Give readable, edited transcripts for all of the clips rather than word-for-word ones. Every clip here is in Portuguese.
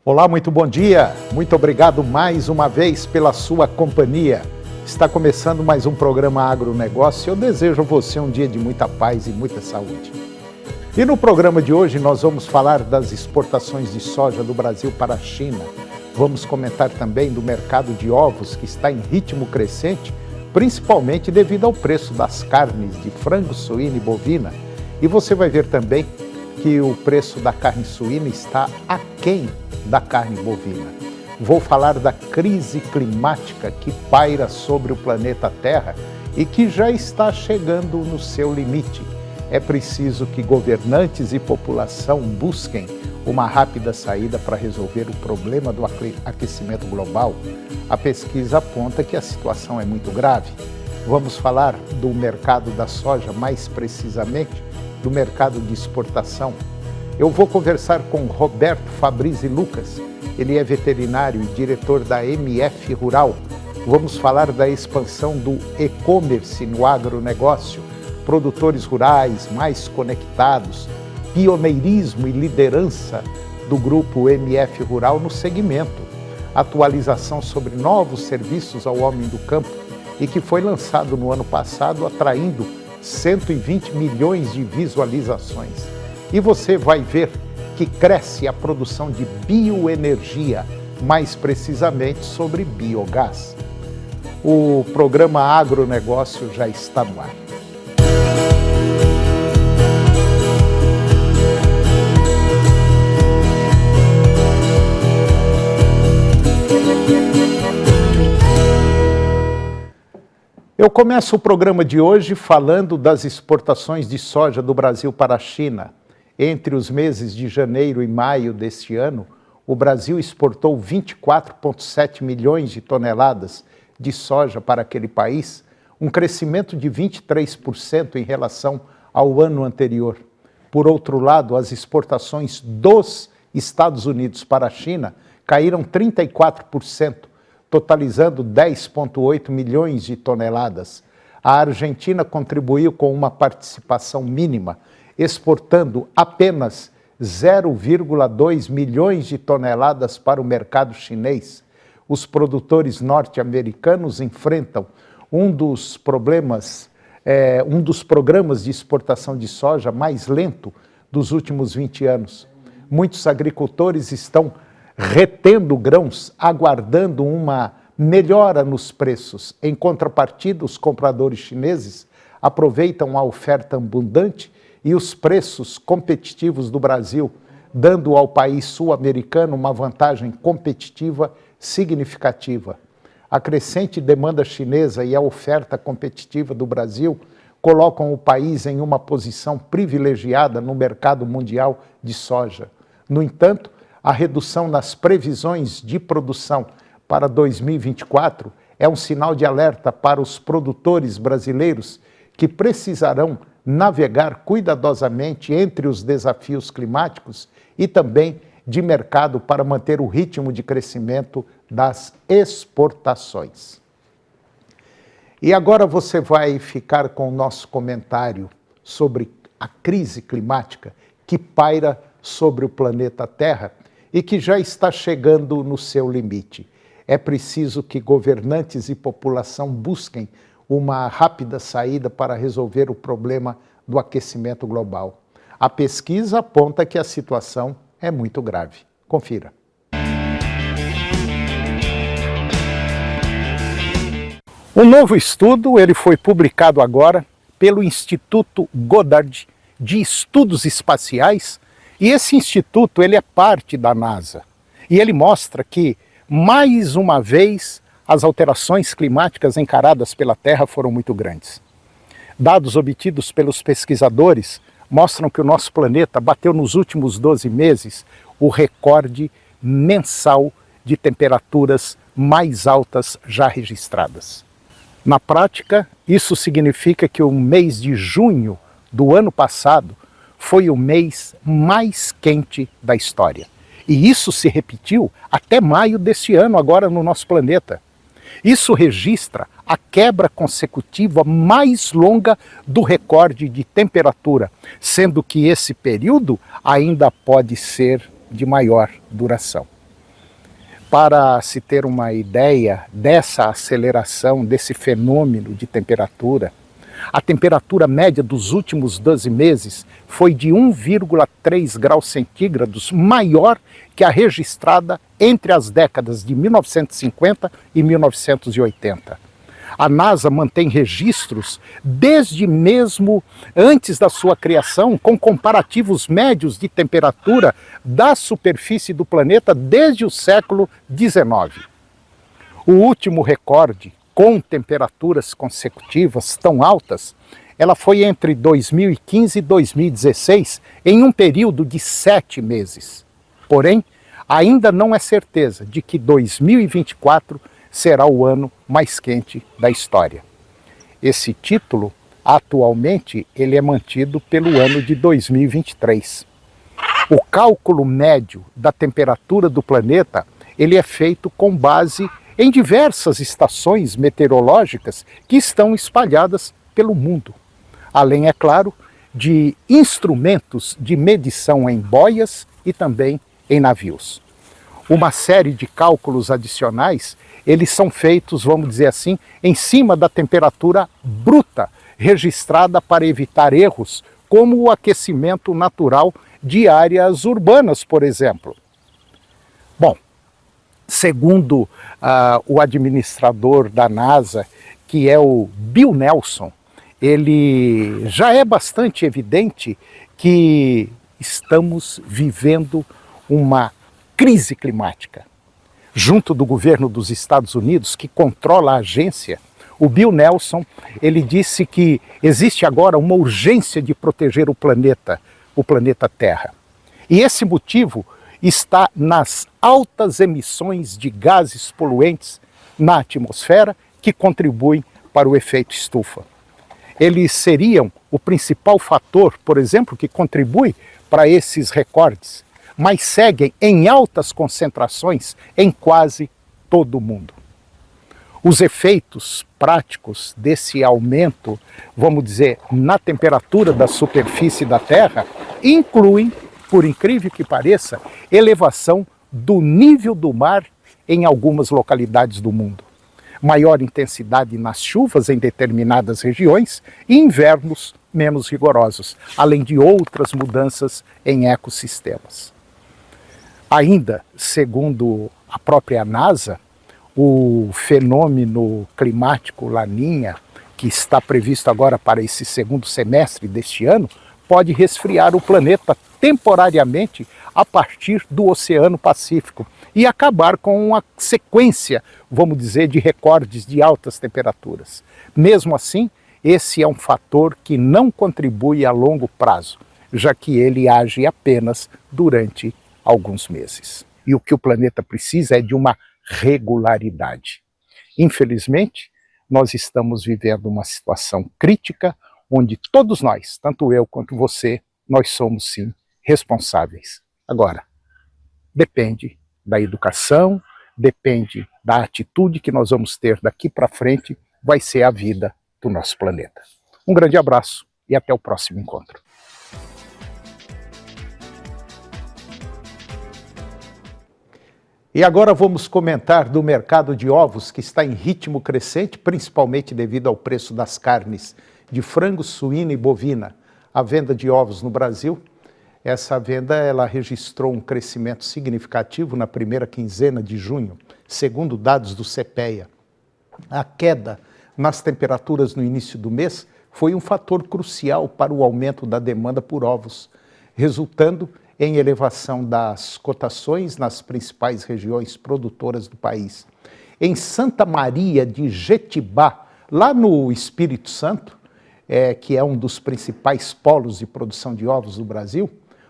Olá, muito bom dia. Muito obrigado mais uma vez pela sua companhia. Está começando mais um programa Agronegócio. Eu desejo a você um dia de muita paz e muita saúde. E no programa de hoje nós vamos falar das exportações de soja do Brasil para a China. Vamos comentar também do mercado de ovos que está em ritmo crescente, principalmente devido ao preço das carnes de frango, suína e bovina. E você vai ver também que o preço da carne suína está aquém da carne bovina. Vou falar da crise climática que paira sobre o planeta Terra e que já está chegando no seu limite. É preciso que governantes e população busquem uma rápida saída para resolver o problema do aquecimento global. A pesquisa aponta que a situação é muito grave. Vamos falar do mercado da soja, mais precisamente do mercado de exportação. Eu vou conversar com Roberto Fabrizi Lucas, ele é veterinário e diretor da MF Rural. Vamos falar da expansão do e-commerce no agronegócio, produtores rurais mais conectados, pioneirismo e liderança do grupo MF Rural no segmento, atualização sobre novos serviços ao homem do campo e que foi lançado no ano passado, atraindo 120 milhões de visualizações. E você vai ver que cresce a produção de bioenergia, mais precisamente sobre biogás. O programa Agronegócio já está no ar. Eu começo o programa de hoje falando das exportações de soja do Brasil para a China. Entre os meses de janeiro e maio deste ano, o Brasil exportou 24,7 milhões de toneladas de soja para aquele país, um crescimento de 23% em relação ao ano anterior. Por outro lado, as exportações dos Estados Unidos para a China caíram 34%, totalizando 10,8 milhões de toneladas. A Argentina contribuiu com uma participação mínima, exportando apenas 0,2 milhões de toneladas para o mercado chinês. Os produtores norte-americanos enfrentam um dos programas de exportação de soja mais lento dos últimos 20 anos. Muitos agricultores estão retendo grãos, aguardando uma melhora nos preços. Em contrapartida, os compradores chineses aproveitam a oferta abundante e os preços competitivos do Brasil, dando ao país sul-americano uma vantagem competitiva significativa. A crescente demanda chinesa e a oferta competitiva do Brasil colocam o país em uma posição privilegiada no mercado mundial de soja. No entanto, a redução nas previsões de produção para 2024 é um sinal de alerta para os produtores brasileiros que precisarão navegar cuidadosamente entre os desafios climáticos e também de mercado para manter o ritmo de crescimento das exportações. E agora você vai ficar com o nosso comentário sobre a crise climática que paira sobre o planeta Terra e que já está chegando no seu limite. É preciso que governantes e população busquem uma rápida saída para resolver o problema do aquecimento global. A pesquisa aponta que a situação é muito grave. Confira. Um novo estudo, ele foi publicado agora pelo Instituto Goddard de Estudos Espaciais, e esse instituto ele é parte da NASA. E ele mostra que, mais uma vez, as alterações climáticas encaradas pela Terra foram muito grandes. Dados obtidos pelos pesquisadores mostram que o nosso planeta bateu nos últimos 12 meses o recorde mensal de temperaturas mais altas já registradas. Na prática, isso significa que o mês de junho do ano passado foi o mês mais quente da história. E isso se repetiu até maio deste ano, agora no nosso planeta. Isso registra a quebra consecutiva mais longa do recorde de temperatura, sendo que esse período ainda pode ser de maior duração. Para se ter uma ideia dessa aceleração, desse fenômeno de temperatura, a temperatura média dos últimos 12 meses foi de 1,3 graus centígrados, maior que a registrada entre as décadas de 1950 e 1980. A NASA mantém registros desde mesmo antes da sua criação, com comparativos médios de temperatura da superfície do planeta desde o século XIX. O último recorde com temperaturas consecutivas tão altas, ela foi entre 2015 e 2016, em um período de 7 meses. Porém, ainda não é certeza de que 2024 será o ano mais quente da história. Esse título, atualmente, ele é mantido pelo ano de 2023. O cálculo médio da temperatura do planeta, ele é feito com base em diversas estações meteorológicas que estão espalhadas pelo mundo. Além, é claro, de instrumentos de medição em boias e também em navios. Uma série de cálculos adicionais, eles são feitos, vamos dizer assim, em cima da temperatura bruta registrada para evitar erros, como o aquecimento natural de áreas urbanas, por exemplo. Bom, segundo o administrador da NASA, que é o Bill Nelson, ele já é bastante evidente que estamos vivendo uma crise climática. Junto do governo dos Estados Unidos, que controla a agência, o Bill Nelson, ele disse que existe agora uma urgência de proteger o planeta Terra. E esse motivo está nas altas emissões de gases poluentes na atmosfera que contribuem para o efeito estufa. Eles seriam o principal fator, por exemplo, que contribui para esses recordes, mas seguem em altas concentrações em quase todo o mundo. Os efeitos práticos desse aumento, vamos dizer, na temperatura da superfície da Terra, incluem, por incrível que pareça, elevação do nível do mar em algumas localidades do mundo, maior intensidade nas chuvas em determinadas regiões e invernos menos rigorosos, além de outras mudanças em ecossistemas. Ainda, segundo a própria NASA, o fenômeno climático Laninha, que está previsto agora para esse segundo semestre deste ano, pode resfriar o planeta temporariamente a partir do Oceano Pacífico e acabar com uma sequência, vamos dizer, de recordes de altas temperaturas. Mesmo assim, esse é um fator que não contribui a longo prazo, já que ele age apenas durante alguns meses. E o que o planeta precisa é de uma regularidade. Infelizmente, nós estamos vivendo uma situação crítica onde todos nós, tanto eu quanto você, nós somos sim responsáveis. Agora, depende da educação, depende da atitude que nós vamos ter daqui para frente, vai ser a vida do nosso planeta. Um grande abraço e até o próximo encontro. E agora vamos comentar do mercado de ovos, que está em ritmo crescente, principalmente devido ao preço das carnes de frango, suína e bovina. A venda de ovos no Brasil, essa venda ela registrou um crescimento significativo na primeira quinzena de junho, segundo dados do CPEA. A queda nas temperaturas no início do mês foi um fator crucial para o aumento da demanda por ovos, resultando em elevação das cotações nas principais regiões produtoras do país. Em Santa Maria de Jetibá, lá no Espírito Santo, que é um dos principais polos de produção de ovos do Brasil,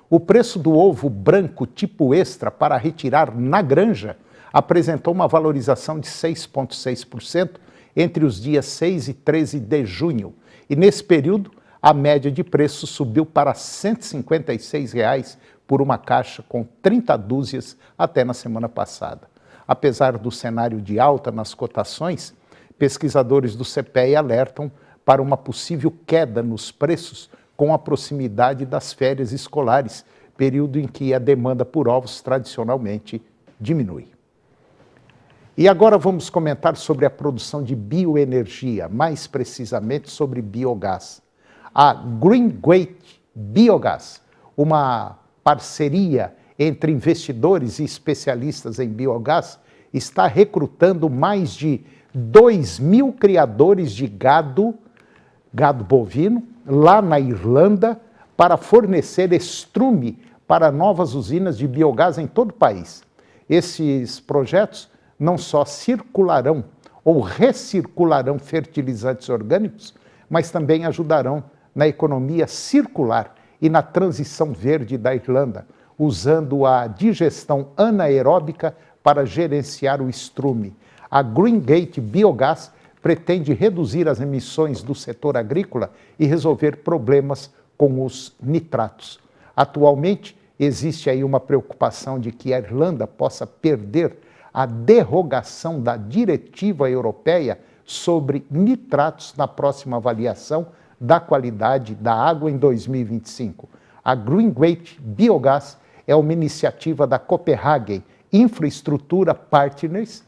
o preço do ovo branco tipo extra para retirar na granja apresentou uma valorização de 6,6% entre os dias 6 e 13 de junho. E nesse período, a média de preço subiu para R$ 156 por uma caixa com 30 dúzias até na semana passada. Apesar do cenário de alta nas cotações, pesquisadores do CPEA alertam para uma possível queda nos preços com a proximidade das férias escolares, período em que a demanda por ovos tradicionalmente diminui. E agora vamos comentar sobre a produção de bioenergia, mais precisamente sobre biogás. A GreenGate Biogás, uma parceria entre investidores e especialistas em biogás, está recrutando mais de 2.000 criadores de gado bovino, lá na Irlanda, para fornecer estrume para novas usinas de biogás em todo o país. Esses projetos não só circularão ou recircularão fertilizantes orgânicos, mas também ajudarão na economia circular e na transição verde da Irlanda, usando a digestão anaeróbica para gerenciar o estrume. A GreenGate Biogás pretende reduzir as emissões do setor agrícola e resolver problemas com os nitratos. Atualmente, existe aí uma preocupação de que a Irlanda possa perder a derrogação da diretiva europeia sobre nitratos na próxima avaliação da qualidade da água em 2025. A GreenGate Biogás é uma iniciativa da Copenhagen Infraestrutura Partners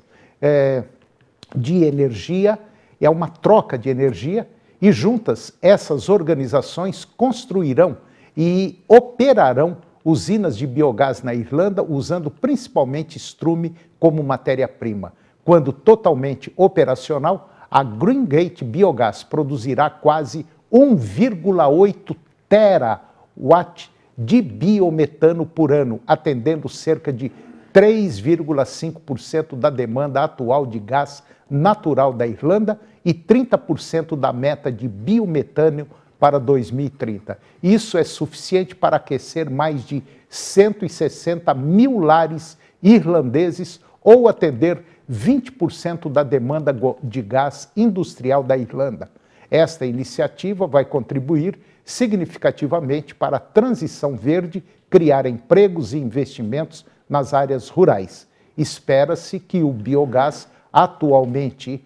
de energia, é uma troca de energia, e juntas essas organizações construirão e operarão usinas de biogás na Irlanda, usando principalmente estrume como matéria-prima. Quando totalmente operacional, a GreenGate Biogás produzirá quase 1,8 terawatt de biometano por ano, atendendo cerca de 3,5% da demanda atual de gás natural da Irlanda e 30% da meta de biometano para 2030. Isso é suficiente para aquecer mais de 160 mil lares irlandeses ou atender 20% da demanda de gás industrial da Irlanda. Esta iniciativa vai contribuir significativamente para a transição verde, criar empregos e investimentos nas áreas rurais. Espera-se que o biogás atualmente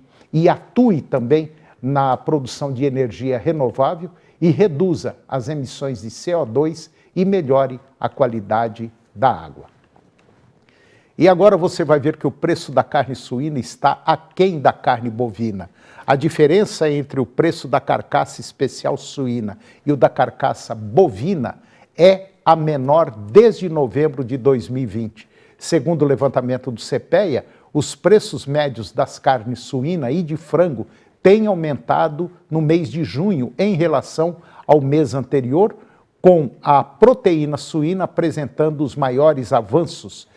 atue também na produção de energia renovável e reduza as emissões de CO2 e melhore a qualidade da água. E agora você vai ver que o preço da carne suína está aquém da carne bovina. A diferença entre o preço da carcaça especial suína e o da carcaça bovina é a menor desde novembro de 2020. Segundo o levantamento do CPEA, os preços médios das carnes suína e de frango têm aumentado no mês de junho em relação ao mês anterior, com a proteína suína apresentando os maiores avanços.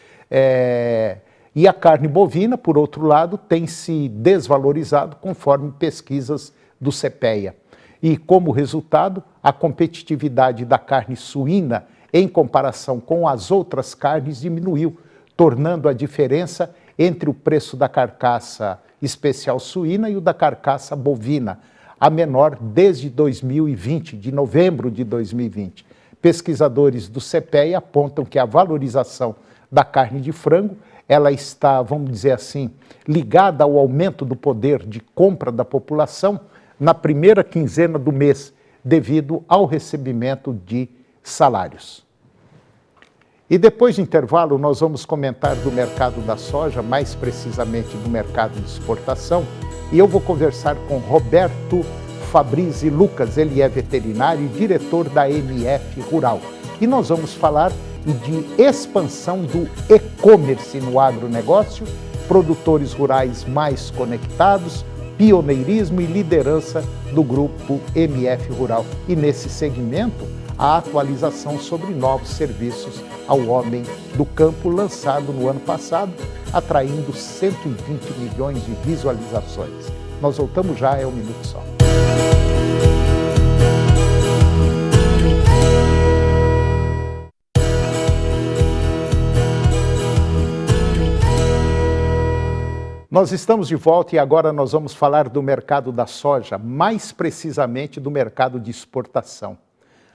E a carne bovina, por outro lado, tem se desvalorizado conforme pesquisas do CPEA. E, como resultado, a competitividade da carne suína em comparação com as outras carnes diminuiu, tornando a diferença entre o preço da carcaça especial suína e o da carcaça bovina, a menor desde 2020, de novembro de 2020. Pesquisadores do CPEA apontam que a valorização da carne de frango, ela está, vamos dizer assim, ligada ao aumento do poder de compra da população na primeira quinzena do mês, devido ao recebimento de salários. E depois do intervalo, nós vamos comentar do mercado da soja, mais precisamente do mercado de exportação, e eu vou conversar com Roberto Fabrizi Lucas, ele é veterinário e diretor da MF Rural. E nós vamos falar de expansão do e-commerce no agronegócio, produtores rurais mais conectados, pioneirismo e liderança do grupo MF Rural. E nesse segmento, a atualização sobre novos serviços ao homem do campo, lançado no ano passado, atraindo 120 milhões de visualizações. Nós voltamos já, é um minuto só. Nós estamos de volta e agora nós vamos falar do mercado da soja, mais precisamente do mercado de exportação.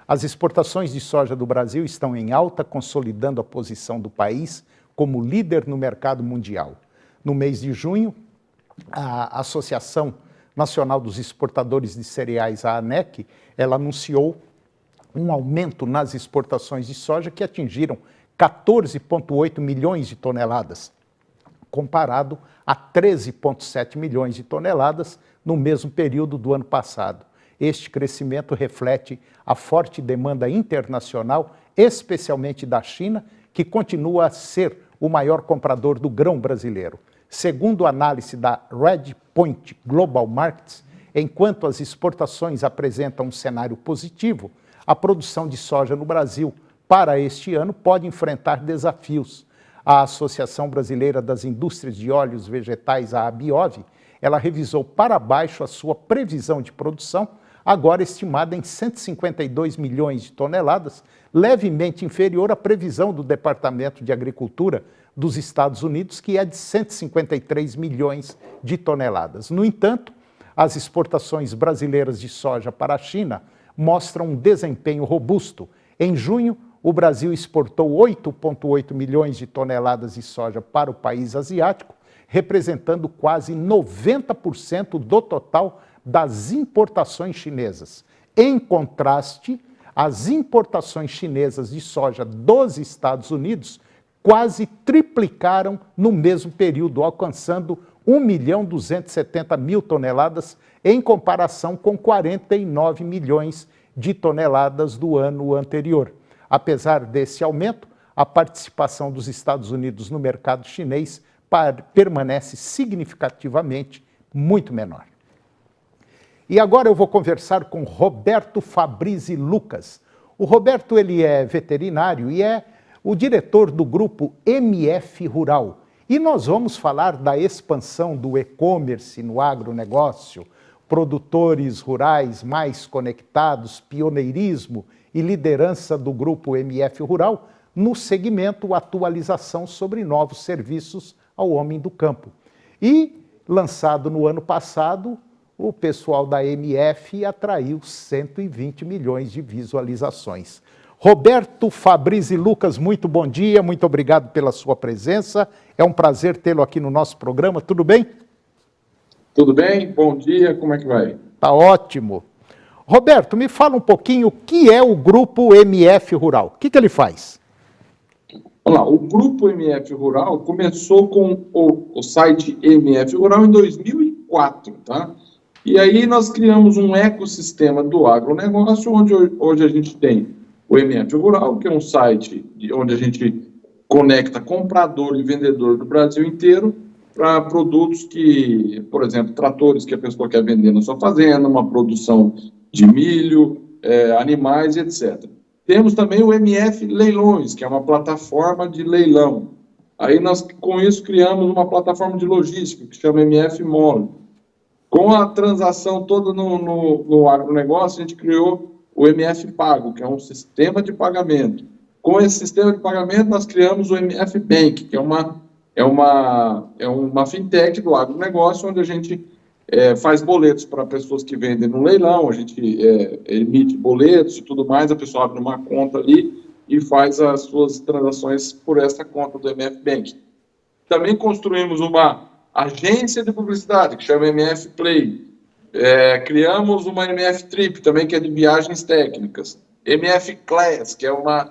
As exportações de soja do Brasil estão em alta, consolidando a posição do país como líder no mercado mundial. No mês de junho, a Associação Nacional dos Exportadores de Cereais, a ANEC, ela anunciou um aumento nas exportações de soja que atingiram 14,8 milhões de toneladas, comparado a 13,7 milhões de toneladas no mesmo período do ano passado. Este crescimento reflete a forte demanda internacional, especialmente da China, que continua a ser o maior comprador do grão brasileiro. Segundo a análise da Redpoint Global Markets, enquanto as exportações apresentam um cenário positivo, a produção de soja no Brasil para este ano pode enfrentar desafios. A Associação Brasileira das Indústrias de Óleos Vegetais, a ABIOV, ela revisou para baixo a sua previsão de produção, agora estimada em 152 milhões de toneladas, levemente inferior à previsão do Departamento de Agricultura dos Estados Unidos, que é de 153 milhões de toneladas. No entanto, as exportações brasileiras de soja para a China mostram um desempenho robusto. Em junho, o Brasil exportou 8,8 milhões de toneladas de soja para o país asiático, representando quase 90% do total das importações chinesas. Em contraste, as importações chinesas de soja dos Estados Unidos quase triplicaram no mesmo período, alcançando 1.270.000 toneladas, em comparação com 49 milhões de toneladas do ano anterior. Apesar desse aumento, a participação dos Estados Unidos no mercado chinês permanece significativamente muito menor. E agora eu vou conversar com Roberto Fabrizi Lucas. O Roberto, ele é veterinário e é o diretor do grupo MF Rural. E nós vamos falar da expansão do e-commerce no agronegócio, produtores rurais mais conectados, pioneirismo e liderança do grupo MF Rural no segmento atualização sobre novos serviços ao homem do campo. E, lançado no ano passado, o pessoal da MF atraiu 120 milhões de visualizações. Roberto Fabrizi Lucas, muito bom dia, muito obrigado pela sua presença. É um prazer tê-lo aqui no nosso programa, tudo bem? Tudo bem, bom dia, como é que vai? Tá ótimo. Roberto, me fala um pouquinho o que é o Grupo MF Rural, o que ele faz? Vamos lá, o Grupo MF Rural começou com o site MF Rural em 2004, tá? E aí nós criamos um ecossistema do agronegócio, onde hoje a gente tem o MF Rural, que é um site onde a gente conecta comprador e vendedor do Brasil inteiro para produtos que, por exemplo, tratores que a pessoa quer vender na sua fazenda, uma produção de milho, animais, etc. Temos também o MF Leilões, que é uma plataforma de leilão. Aí nós, com isso, criamos uma plataforma de logística, que chama MF Mole. Com a transação toda no agronegócio, a gente criou o MF Pago, que é um sistema de pagamento. Com esse sistema de pagamento, nós criamos o MF Bank, que é uma fintech do agronegócio, onde a gente faz boletos para pessoas que vendem no leilão, a gente emite boletos e tudo mais, a pessoa abre uma conta ali e faz as suas transações por essa conta do MF Bank. Também construímos uma agência de publicidade, que chama MF Play. Criamos uma MF Trip, também, que é de viagens técnicas. MF Class, que é uma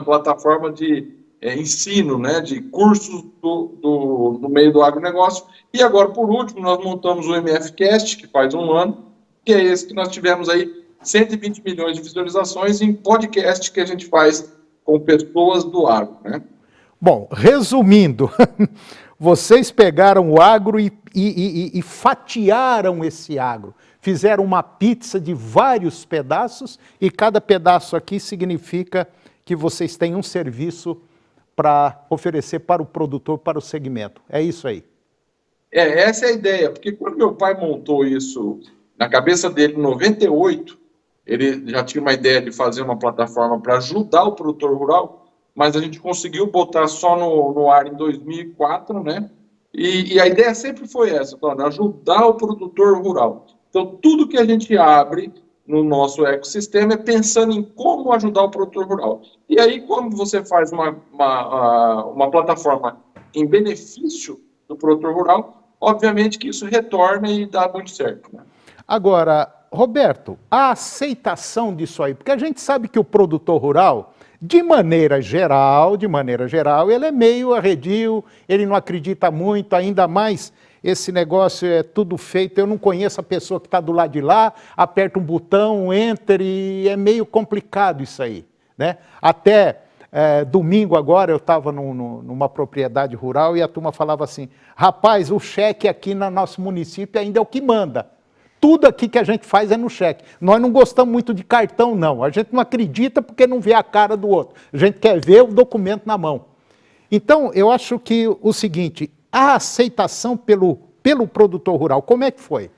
plataforma de ensino, né, de cursos no meio do agronegócio. E agora, por último, nós montamos o MF Cast, que faz um ano, que é esse que nós tivemos aí 120 milhões de visualizações em podcast que a gente faz com pessoas do agro, né? Bom, resumindo, vocês pegaram o agro e fatiaram esse agro. Fizeram uma pizza de vários pedaços e cada pedaço aqui significa que vocês têm um serviço para oferecer para o produtor, para o segmento. É isso aí? Essa é a ideia, porque quando meu pai montou isso na cabeça dele em 98, ele já tinha uma ideia de fazer uma plataforma para ajudar o produtor rural, mas a gente conseguiu botar só no ar em 2004, né? E a ideia sempre foi essa, ajudar o produtor rural. Então, tudo que a gente abre no nosso ecossistema é pensando em como ajudar o produtor rural. E aí, quando você faz uma plataforma em benefício do produtor rural, obviamente que isso retorna e dá muito certo, né? Agora, Roberto, a aceitação disso aí, porque a gente sabe que o produtor rural, De maneira geral, ele é meio arredio, ele não acredita muito, ainda mais esse negócio é tudo feito, eu não conheço a pessoa que está do lado de lá, aperta um botão, enter, e é meio complicado isso aí, né? Até domingo agora eu estava numa propriedade rural e a turma falava assim, rapaz, o cheque aqui no nosso município ainda é o que manda. Tudo aqui que a gente faz é no cheque. Nós não gostamos muito de cartão, não. A gente não acredita porque não vê a cara do outro. A gente quer ver o documento na mão. Então, eu acho que o seguinte, a aceitação pelo produtor rural, como é que foi?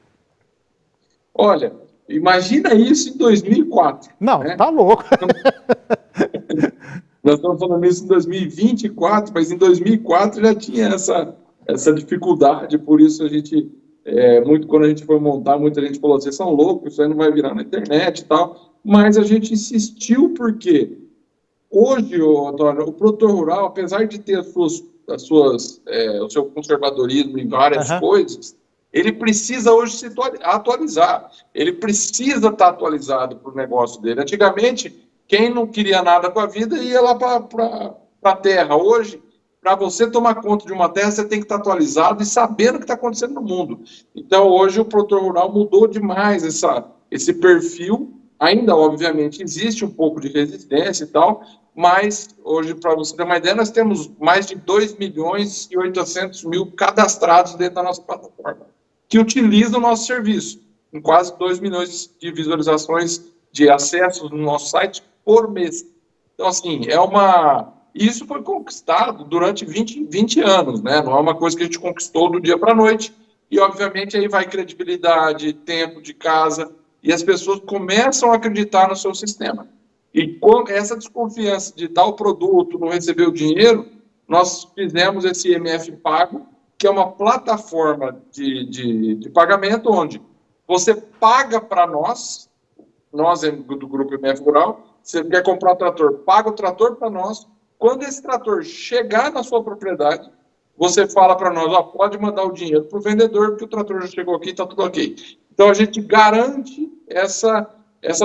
Olha, imagina isso em 2004. Não, né? Tá louco. Nós estamos falando isso em 2024, mas em 2004 já tinha essa dificuldade, por isso a gente, quando a gente foi montar, muita gente falou, vocês são loucos, isso aí não vai virar na internet e tal, mas a gente insistiu porque hoje, Antônio, o produtor rural, apesar de ter o seu conservadorismo em várias coisas, ele precisa hoje se atualizar, ele precisa estar atualizado para o negócio dele. Antigamente, quem não queria nada com a vida ia lá para a terra. Hoje, para você tomar conta de uma terra, você tem que estar atualizado e sabendo o que está acontecendo no mundo. Então, hoje, o produtor rural mudou demais esse perfil. Ainda, obviamente, existe um pouco de resistência e tal, mas hoje, para você ter uma ideia, nós temos mais de 2.800.000 cadastrados dentro da nossa plataforma, que utilizam o nosso serviço, com quase 2 milhões de visualizações de acessos no nosso site por mês. Então, assim, isso foi conquistado durante 20 anos, né? Não é uma coisa que a gente conquistou do dia para a noite, e, obviamente, aí vai credibilidade, tempo de casa, e as pessoas começam a acreditar no seu sistema. E com essa desconfiança de dar o produto, não receber o dinheiro, nós fizemos esse MF Pago, que é uma plataforma de pagamento onde você paga para nós do Grupo MF Rural, você quer comprar um trator, paga o trator para nós. Quando esse trator chegar na sua propriedade, você fala para nós, pode mandar o dinheiro para o vendedor, porque o trator já chegou aqui, está tudo ok. Então, a gente garante essa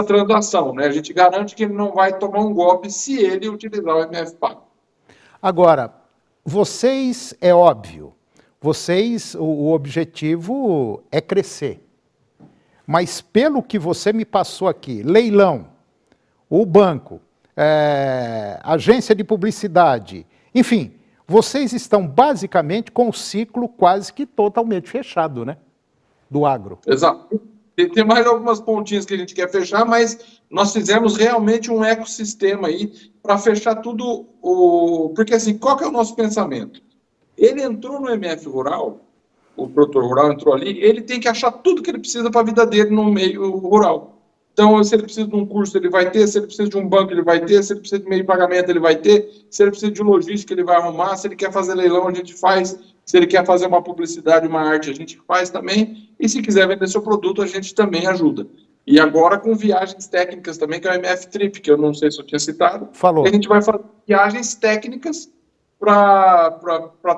transação, né? A gente garante que ele não vai tomar um golpe se ele utilizar o MF Pago. Agora, vocês, é óbvio, o objetivo é crescer. Mas pelo que você me passou aqui, leilão, o banco, agência de publicidade, enfim, vocês estão basicamente com o ciclo quase que totalmente fechado, né? Do agro. Exato. Tem mais algumas pontinhas que a gente quer fechar, mas nós fizemos realmente um ecossistema aí para fechar tudo. Porque assim, qual que é o nosso pensamento? Ele entrou no MF Rural, o produtor rural entrou ali, ele tem que achar tudo que ele precisa para a vida dele no meio rural. Então, se ele precisa de um curso, ele vai ter, se ele precisa de um banco, ele vai ter, se ele precisa de meio de pagamento, ele vai ter, se ele precisa de logística, ele vai arrumar, se ele quer fazer leilão, a gente faz, se ele quer fazer uma publicidade, uma arte, a gente faz também, e se quiser vender seu produto, a gente também ajuda. E agora com viagens técnicas também, que é o MF Trip, que eu não sei se eu tinha citado. Falou. A gente vai fazer viagens técnicas para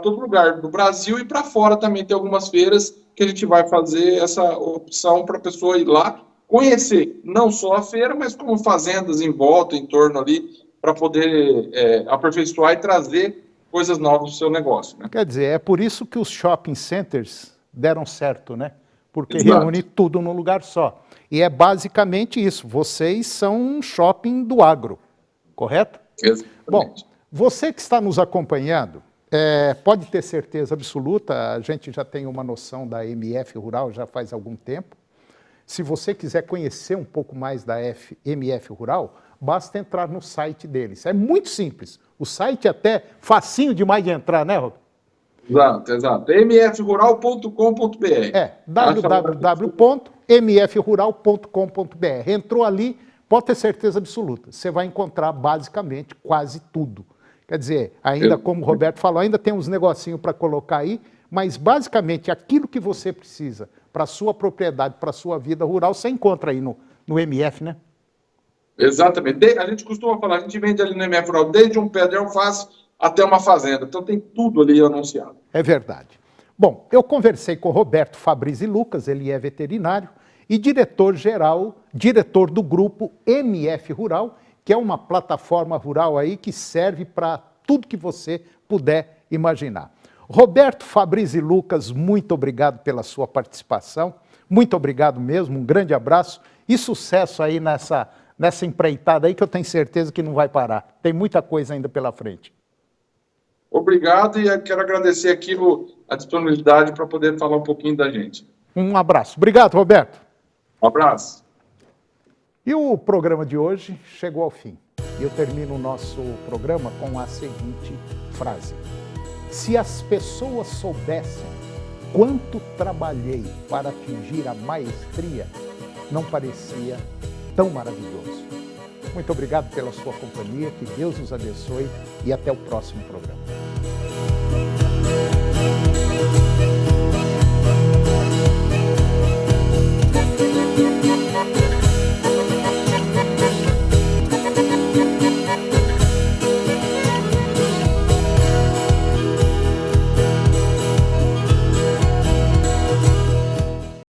todo lugar do Brasil e para fora também. Tem algumas feiras que a gente vai fazer essa opção para a pessoa ir lá conhecer não só a feira, mas como fazendas em volta, em torno ali, para poder aperfeiçoar e trazer coisas novas do seu negócio. Né? Quer dizer, é por isso que os shopping centers deram certo, né? Porque Exato. Reúne tudo num lugar só. E é basicamente isso, vocês são um shopping do agro, correto? Exatamente. Bom, você que está nos acompanhando, pode ter certeza absoluta, a gente já tem uma noção da MF Rural já faz algum tempo. Se você quiser conhecer um pouco mais da MF Rural, basta entrar no site deles. É muito simples. O site é até facinho demais de entrar, né, Rob? Exato. mfrural.com.br. www.mfrural.com.br. Entrou ali, pode ter certeza absoluta. Você vai encontrar basicamente quase tudo. Quer dizer, ainda como o Roberto falou, ainda tem uns negocinhos para colocar aí, mas basicamente aquilo que você precisa para a sua propriedade, para a sua vida rural, você encontra aí no MF, né? Exatamente. A gente costuma falar, a gente vende ali no MF Rural desde um pé de alface até uma fazenda. Então tem tudo ali anunciado. É verdade. Bom, eu conversei com o Roberto Fabrizi Lucas, ele é veterinário e diretor do grupo MF Rural, que é uma plataforma rural aí que serve para tudo que você puder imaginar. Roberto, Fabrício e Lucas, muito obrigado pela sua participação. Muito obrigado mesmo, um grande abraço e sucesso aí nessa empreitada aí que eu tenho certeza que não vai parar. Tem muita coisa ainda pela frente. Obrigado, e eu quero agradecer aqui a disponibilidade para poder falar um pouquinho da gente. Um abraço. Obrigado, Roberto. Um abraço. E o programa de hoje chegou ao fim. Eu termino o nosso programa com a seguinte frase: se as pessoas soubessem quanto trabalhei para atingir a maestria, não parecia tão maravilhoso. Muito obrigado pela sua companhia, que Deus os abençoe e até o próximo programa.